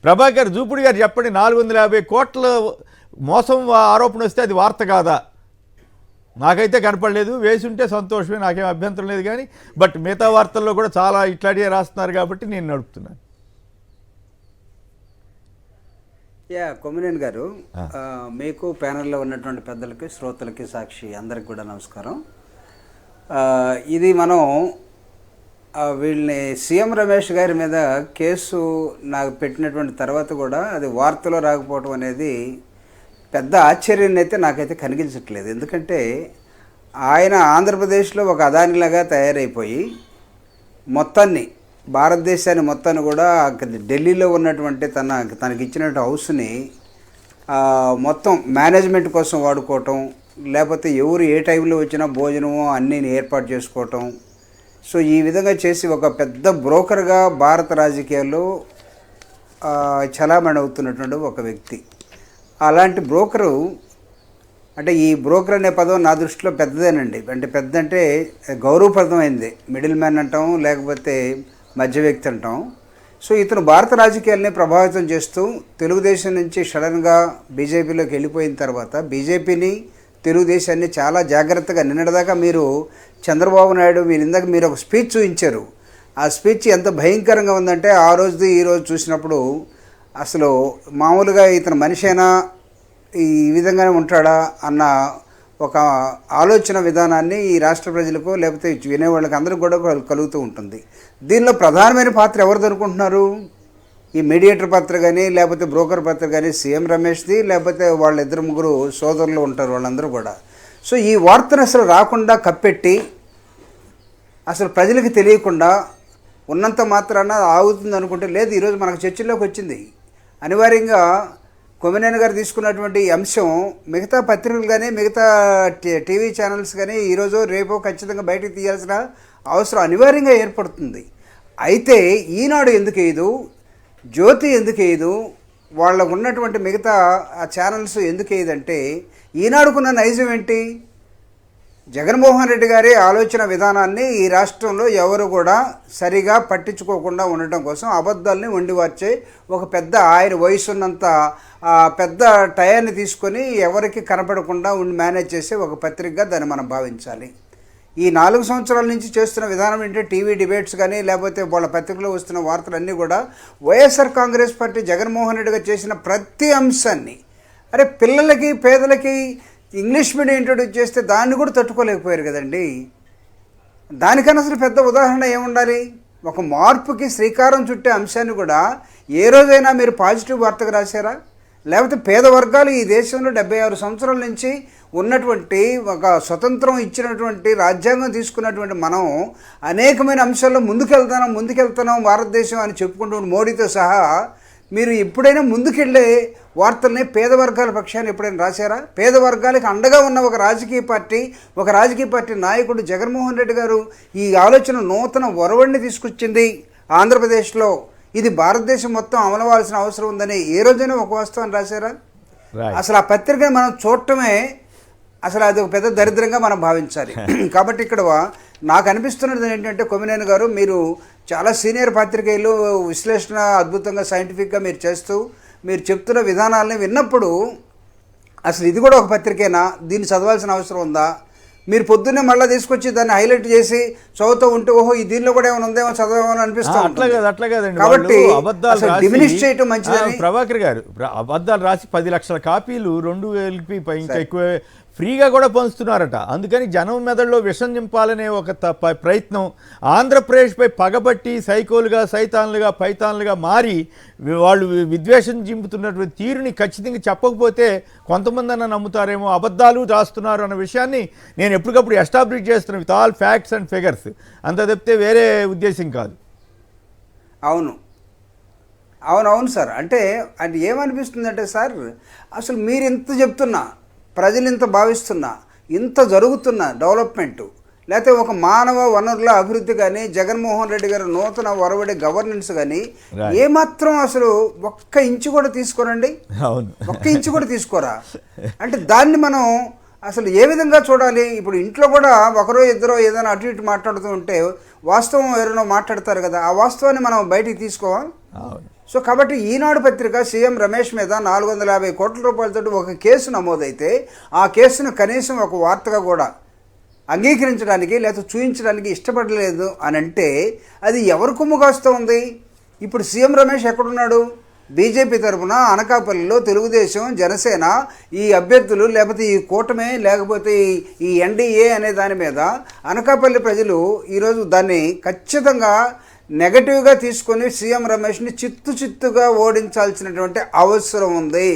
ప్రభాకర్ జూపుడి గారు చెప్పండి, 450 కోట్ల మోసం ఆరోపణ వస్తే అది వార్త కాదా? నాకైతే కనపడలేదు. వేసి ఉంటే సంతోషమే, నాకేం అభ్యంతరం లేదు. కానీ బట్ మిగతా వార్తల్లో కూడా చాలా ఇట్లాంటివే రాస్తున్నారు కాబట్టి నేను నడుపుతున్నాను. కొమ్మినేని గారు, మీకు ప్యానెల్లో ఉన్నటువంటి పెద్దలకి, శ్రోతలకి, సాక్షి అందరికి కూడా నమస్కారం. ఇది మనం వీళ్ళని సీఎం రమేష్ గారి మీద కేసు నాకు పెట్టినటువంటి తర్వాత కూడా అది వార్తలో రాకపోవడం అనేది పెద్ద ఆశ్చర్యాన్ని అయితే నాకైతే కలిగించట్లేదు. ఎందుకంటే ఆయన ఆంధ్రప్రదేశ్లో ఒక అదానిలాగా తయారైపోయి మొత్తాన్ని, భారతదేశాన్ని మొత్తాన్ని కూడా ఢిల్లీలో ఉన్నటువంటి తనకి ఇచ్చినటువంటి హౌస్ని మొత్తం మేనేజ్మెంట్ కోసం వాడుకోవటం, లేకపోతే ఎవరు ఏ టైంలో వచ్చినా భోజనము అన్నీ ఏర్పాటు చేసుకోవటం. సో ఈ విధంగా చేసి ఒక పెద్ద బ్రోకర్గా భారత రాజకీయాల్లో చలామణి అవుతున్నటువంటి ఒక వ్యక్తి. అలాంటి బ్రోకరు, అంటే ఈ బ్రోకర్ అనే పదం నా దృష్టిలో పెద్దదేనండి. అంటే పెద్ద అంటే గౌరవప్రదమైంది. మిడిల్ మ్యాన్ అంటాం, లేకపోతే మధ్య వ్యక్తి అంటాం. సో ఇతను భారత రాజకీయాల్ని ప్రభావితం చేస్తూ తెలుగుదేశం నుంచి సడన్గా బీజేపీలోకి వెళ్ళిపోయిన తర్వాత బీజేపీని, తెలుగుదేశాన్ని చాలా జాగ్రత్తగా, నిన్నటిదాకా మీరు చంద్రబాబు నాయుడు మీరు ఒక స్పీచ్ చూపించారు. ఆ స్పీచ్ ఎంత భయంకరంగా ఉందంటే ఆ రోజుది ఈ రోజు చూసినప్పుడు అసలు మామూలుగా ఇతను మనిషైనా ఈ విధంగానే ఉంటాడా అన్న ఒక ఆలోచన విధానాన్ని ఈ రాష్ట్ర ప్రజలకు, లేకపోతే వినేవాళ్ళకి అందరికీ కూడా కలుగుతూ ఉంటుంది. దీనిలో ప్రధానమైన పాత్ర ఎవరిది అనుకుంటున్నారు? ఈ మీడియేటర్ పాత్ర కానీ, లేకపోతే బ్రోకర్ పాత్ర కానీ సీఎం రమేష్ది, లేకపోతే వాళ్ళ 2-3 సోదరులు ఉంటారు, వాళ్ళందరూ కూడా. సో ఈ వార్తను అసలు రాకుండా కప్పెట్టి, అసలు ప్రజలకు తెలియకుండా ఉన్నంత మాత్రాన ఆగుతుంది అనుకుంటే లేదు. ఈరోజు మనకు చర్చల్లోకి వచ్చింది. అనివార్యంగా కొమ్మినేని గారు తీసుకున్నటువంటి అంశం మిగతా పత్రికలు కానీ, మిగతా టీవీ ఛానల్స్ కానీ ఈరోజు రేపో ఖచ్చితంగా బయటకు తీయాల్సిన అవసరం అనివార్యంగా ఏర్పడుతుంది. అయితే ఈనాడు ఎందుకు వేయదు, జ్యోతి ఎందుకు వేయదు, వాళ్ళకు ఉన్నటువంటి మిగతా ఛానల్స్ ఎందుకు వేయదంటే ఈనాడుకున్న నైజం ఏంటి? జగన్మోహన్ రెడ్డి గారి ఆలోచన విధానాన్ని ఈ రాష్ట్రంలో ఎవరు కూడా సరిగా పట్టించుకోకుండా ఉండటం కోసం అబద్ధాలని వండివార్చే ఒక పెద్ద, ఆయన వయసున్నంత పెద్ద టయాన్ని తీసుకొని ఎవరికి కనపడకుండా మేనేజ్ చేసే ఒక పత్రికగా దాన్ని మనం భావించాలి. ఈ 4 సంవత్సరాల నుంచి చేస్తున్న విధానం ఏంటంటే టీవీ డిబేట్స్ కానీ, లేకపోతే వాళ్ళ పత్రికలో వస్తున్న వార్తలన్నీ కూడా వైఎస్ఆర్ కాంగ్రెస్ పార్టీ జగన్మోహన్ రెడ్డి గారు చేసిన ప్రతి అంశాన్ని, అరే పిల్లలకి, పేదలకి ఇంగ్లీష్ మీడియం ఇంట్రొడ్యూస్ చేస్తే దాన్ని కూడా తట్టుకోలేకపోయారు కదండి. దానికన్నా అసలు పెద్ద ఉదాహరణ ఏముండాలి? ఒక మార్పుకి శ్రీకారం చుట్టే అంశాన్ని కూడా ఏ రోజైనా మీరు పాజిటివ్ వార్తగా రాశారా? లేకపోతే పేద వర్గాలు ఈ దేశంలో 76 సంవత్సరాల నుంచి ఉన్నటువంటి ఒక స్వతంత్రం ఇచ్చినటువంటి రాజ్యాంగం తీసుకున్నటువంటి మనం అనేకమైన అంశాల్లో ముందుకెళ్తున్నాం భారతదేశం అని చెప్పుకుంటూ మోడీతో సహా మీరు ఎప్పుడైనా ముందుకెళ్ళే వార్తల్ని పేద వర్గాల పక్షాన్ని ఎప్పుడైనా రాశారా? పేద వర్గాలకు అండగా ఉన్న ఒక రాజకీయ పార్టీ నాయకుడు జగన్మోహన్ రెడ్డి గారు ఈ ఆలోచన నూతన ఒరవడిని తీసుకొచ్చింది ఆంధ్రప్రదేశ్లో. ఇది భారతదేశం మొత్తం అమలవాల్సిన అవసరం ఉందని ఏ రోజైనా ఒక వాస్తవాన్ని రాశారా? అసలు ఆ పత్రికను మనం చూడటమే అసలు అది ఒక పెద్ద దరిద్రంగా మనం భావించాలి. కాబట్టి ఇక్కడ నాకు అనిపిస్తున్నది ఏంటంటే కొమ్మినేని గారు, మీరు చాలా సీనియర్ పాత్రికేయులు, విశ్లేషణ అద్భుతంగా సైంటిఫిక్గా మీరు చేస్తూ మీరు చెప్తున్న విధానాలని విన్నప్పుడు అసలు ఇది కూడా ఒక పత్రికేనా, దీన్ని చదవాల్సిన అవసరం ఉందా? మీరు పొద్దున్నే మళ్ళీ తీసుకొచ్చి దాన్ని హైలైట్ చేసి చదువుతూ ఉంటే ఓహో ఈ దీనిలో కూడా ఏమైనా ఉందేమో చదవాలని అనిపిస్తుంది. కాబట్టి డిమినిష్ చేయటం మంచిదని. ప్రభాకర్ గారు అబద్ధాలు రాసి 10 లక్షల కాపీలు 2000కి ఇంకా ఎక్కువ ఫ్రీగా కూడా పంచుతున్నారట. అందుకని జనం మెదడులో విషం నింపాలనే ఒక ప్రయత్నం, ఆంధ్రప్రదేశ్పై పగబట్టి సైకోలుగా, సైతాన్లుగా, పైతాన్లుగా మారి వాళ్ళు విద్వేషం చింపుతున్నటువంటి తీరుని ఖచ్చితంగా చెప్పకపోతే కొంతమంది అన్న నమ్ముతారేమో. అబద్ధాలు రాస్తున్నారు అన్న విషయాన్ని నేను ఎప్పటికప్పుడు ఎస్టాబ్లిష్ చేస్తున్నాను with all facts and figures. అంత తప్పితే వేరే ఉద్దేశం కాదు. అవును సార్. అంటే ఏమనిపిస్తుందంటే సార్, అసలు మీరు ఇంత చెప్తున్నా, ప్రజలు ఇంత భావిస్తున్నా, ఇంత జరుగుతున్న డెవలప్మెంటు, లేకపోతే ఒక మానవ వనరుల అభివృద్ధి కానీ, జగన్మోహన్ రెడ్డి గారు నూతన ఒరవడి గవర్నెన్స్ కానీ ఏమాత్రం అసలు ఒక్క ఇంచు కూడా తీసుకోరండి. ఒక్క ఇంచు కూడా తీసుకోరా? అంటే దాన్ని మనం అసలు ఏ విధంగా చూడాలి? ఇప్పుడు ఇంట్లో కూడా ఒకరో ఇద్దరో ఏదైనా అటు ఇటు మాట్లాడుతూ ఉంటే వాస్తవం ఎవరైనా మాట్లాడతారు కదా, ఆ వాస్తవాన్ని మనం బయటికి తీసుకోవాలి. సో కాబట్టి ఈనాడు పత్రిక సీఎం రమేష్ మీద 450 కోట్ల రూపాయలతో ఒక కేసు నమోదైతే ఆ కేసును కనీసం ఒక వార్తగా కూడా అంగీకరించడానికి లేకపోతే చూపించడానికి ఇష్టపడలేదు అని అంటే అది ఎవరు కొమ్ము కాస్తూ ఉంది? ఇప్పుడు సీఎం రమేష్ ఎక్కడున్నాడు? బీజేపీ తరఫున అనకాపల్లిలో తెలుగుదేశం, జనసేన ఈ అభ్యర్థులు లేకపోతే ఈ కూటమి లేకపోతే ఈ ఎన్డీఏ అనే దాని మీద అనకాపల్లి ప్రజలు ఈరోజు దాన్ని ఖచ్చితంగా నెగటివ్గా తీసుకొని సీఎం రమేష్ని చిత్తుగా ఓడించాల్సినటువంటి అవసరం ఉంది.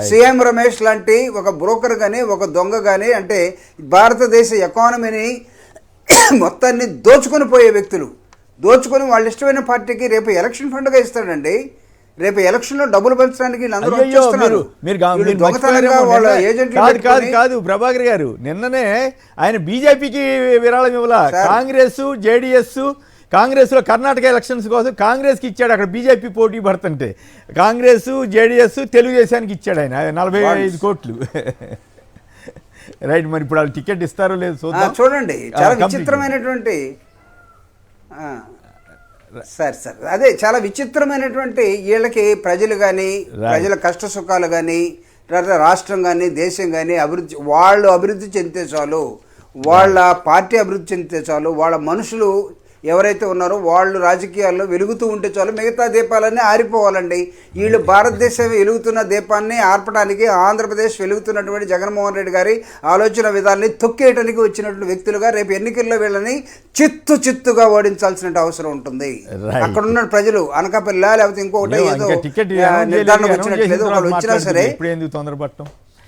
సీఎం రమేష్ లాంటి ఒక బ్రోకర్ కానీ ఒక దొంగ కానీ అంటే భారతదేశ ఎకానమీని మొత్తాన్ని దోచుకొని పోయే వ్యక్తులు దోచుకొని వాళ్ళు ఇష్టమైన పార్టీకి రేపు ఎలక్షన్ ఫండ్గా ఇస్తాడండి. రేపు ఎలక్షన్లో డబ్బులు పంచడానికి వీళ్ళందరూ వచ్చేస్తున్నారు. దొంగతనంగా వాళ్ళ ఏజెంట్లు కాదు ప్రభాకర్ గారు, నిన్ననే ఆయన బీజేపీకి విరాళం ఇవ్వాల, కాంగ్రెస్ జేడీఎస్ కాంగ్రెస్లో కర్ణాటక ఎలక్షన్స్ కోసం కాంగ్రెస్కి ఇచ్చాడు. అక్కడ బీజేపీ పోటీ పడుతుంటే కాంగ్రెస్ జేడీఎస్ తెలుగుదేశానికి ఇచ్చాడు ఆయన 45 కోట్లు. రైట్, మరి ఇప్పుడు వాళ్ళు టికెట్ ఇస్తారో లేదు చూద్దాం. చూడండి చాలా విచిత్రమైనటువంటి సార్ అదే చాలా విచిత్రమైనటువంటి వీళ్ళకి ప్రజలు కానీ ప్రజల కష్ట సుఖాలు కానీ తర్వాత రాష్ట్రం కానీ దేశం కానీ వాళ్ళు అభివృద్ధి చెందితే చాలు, వాళ్ళ పార్టీ అభివృద్ధి చెందితే చాలు, వాళ్ళ మనుషులు ఎవరైతే ఉన్నారో వాళ్ళు రాజకీయాల్లో వెలుగుతూ ఉంటే చాలు, మిగతా దీపాలన్నీ ఆరిపోవాలండి. వీళ్ళు భారతదేశం వెలుగుతున్న దీపాన్ని ఆర్పడానికి ఆంధ్రప్రదేశ్ వెలుగుతున్నటువంటి జగన్మోహన్ రెడ్డి గారి ఆలోచన విధానాన్ని తొక్కేయడానికి వచ్చినటువంటి వ్యక్తులుగా రేపు ఎన్నికల్లో వీళ్ళని చిత్తుగా ఓడించాల్సిన అవసరం ఉంటుంది. అక్కడ ఉన్న ప్రజలు అనకాపల్లి లేకపోతే ఇంకొకటి ఏదో నిర్ధారణ వచ్చినట్లేదు వాళ్ళు వచ్చినా సరే తొందరపడటం